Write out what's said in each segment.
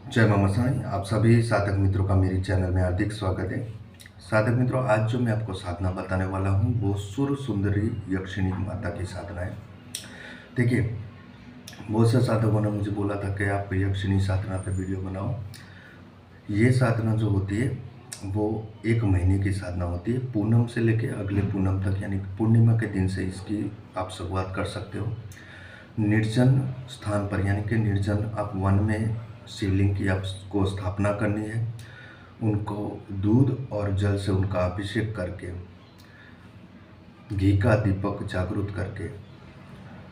जय मामा साईं। आप सभी साधक मित्रों का मेरे चैनल में हार्दिक स्वागत है। साधक मित्रों, आज जो मैं आपको साधना बताने वाला हूँ वो सुर सुंदरी यक्षिणी माता की साधना है। देखिए, बहुत से साधकों ने मुझे बोला था कि आप यक्षिणी साधना पे वीडियो बनाओ। ये साधना जो होती है वो 1 महीने की साधना होती है, पूनम से लेके अगले पूनम तक, यानी पूर्णिमा के दिन से इसकी आप शुरुआत कर सकते हो। निर्जन स्थान पर, यानी कि निर्जन आप वन में शिवलिंग की आपको स्थापना करनी है। उनको दूध और जल से उनका अभिषेक करके, घी का दीपक जागृत करके,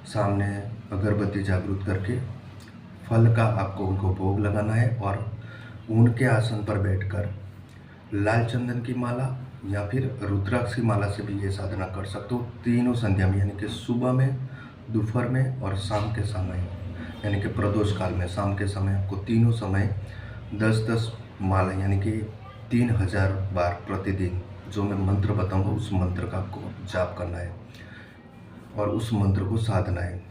सामने अगरबत्ती जागृत करके, फल का आपको उनको भोग लगाना है और उनके आसन पर बैठकर लाल चंदन की माला या फिर रुद्राक्ष की माला से भी ये साधना कर सकते हो। तीनों संध्या में, यानी कि सुबह में, दोपहर में और शाम के समय, यानी कि प्रदोष काल में शाम के समय आपको तीनों समय 10-10 माला, यानी कि 3000 बार प्रतिदिन जो मैं मंत्र बताऊंगा उस मंत्र का आपको जाप करना है और उस मंत्र को साधना है।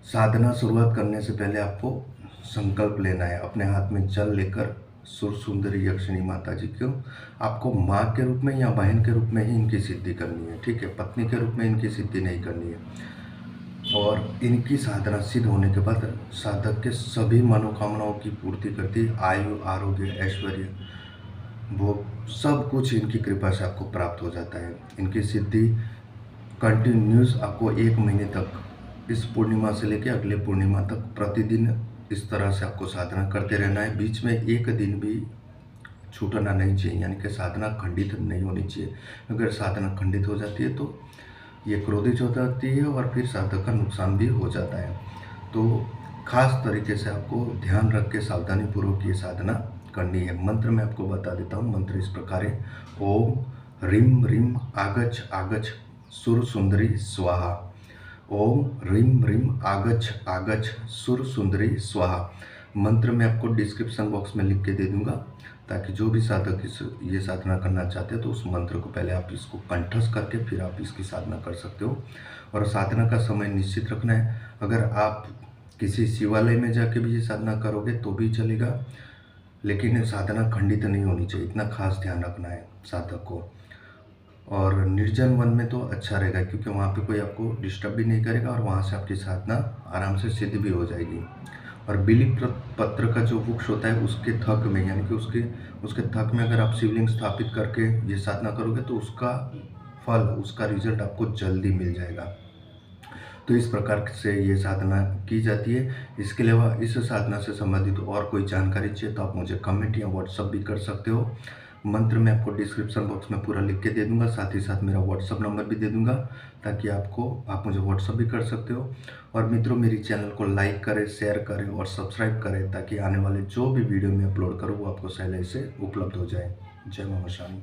साधना शुरुआत करने से पहले आपको संकल्प लेना है। अपने हाथ में जल लेकर सुर सुंदरी यक्षिणी माता जी को आपको माँ के रूप में या बहन के रूप में ही इनकी सिद्धि करनी है, ठीक है। पत्नी के रूप में इनकी सिद्धि नहीं करनी है। और इनकी साधना सिद्ध होने के बाद साधक के सभी मनोकामनाओं की पूर्ति करती है। आयु, आरोग्य, ऐश्वर्य, वो सब कुछ इनकी कृपा से आपको प्राप्त हो जाता है। इनकी सिद्धि कंटिन्यूस आपको 1 महीने तक, इस पूर्णिमा से लेकर अगले पूर्णिमा तक प्रतिदिन इस तरह से आपको साधना करते रहना है। बीच में एक दिन भी छूटना नहीं चाहिए, यानी कि साधना खंडित नहीं होनी चाहिए। अगर साधना खंडित हो जाती है तो ये क्रोधित हो जाती है और फिर साधक का नुकसान भी हो जाता है। तो खास तरीके से आपको ध्यान रख के सावधानीपूर्वक ये साधना करनी है। मंत्र मैं आपको बता देता हूँ। मंत्र इस प्रकार है: ओम ह्रीं ह्रीं आगच्छ आगच्छ सुर सुंदरी स्वाहा। ओम ह्रीं ह्रीं आगच्छ आगच्छ सुर सुंदरी स्वाहा। मंत्र मैं आपको डिस्क्रिप्शन बॉक्स में लिख के दे दूंगा, ताकि जो भी साधक ये साधना करना चाहते हैं तो उस मंत्र को पहले आप इसको कंठस्थ करके फिर आप इसकी साधना कर सकते हो। और साधना का समय निश्चित रखना है। अगर आप किसी शिवालय में जाके भी ये साधना करोगे तो भी चलेगा, लेकिन साधना खंडित नहीं होनी चाहिए, इतना खास ध्यान रखना है साधक को। और निर्जन वन में तो अच्छा रहेगा, क्योंकि वहाँ पे कोई आपको डिस्टर्ब भी नहीं करेगा और वहाँ से आपकी साधना आराम से सिद्ध भी हो जाएगी। और बिली पत्र का जो वृक्ष होता है उसके थक में, यानी कि उसके थक में अगर आप शिवलिंग स्थापित करके ये साधना करोगे तो उसका फल, उसका रिजल्ट आपको जल्दी मिल जाएगा। तो इस प्रकार से ये साधना की जाती है। इसके अलावा इस साधना से संबंधित और कोई जानकारी चाहिए तो आप मुझे कमेंट या व्हाट्सअप भी कर सकते हो। मंत्र मैं आपको डिस्क्रिप्शन बॉक्स में पूरा लिख के दे दूंगा, साथ ही साथ मेरा व्हाट्सअप नंबर भी दे दूंगा, ताकि आप मुझे व्हाट्सअप भी कर सकते हो। और मित्रों, मेरी चैनल को लाइक करें, शेयर करें और सब्सक्राइब करें, ताकि आने वाले जो भी वीडियो मैं अपलोड करूँ वो आपको पहले से उपलब्ध हो जाए। जय मामा साईं।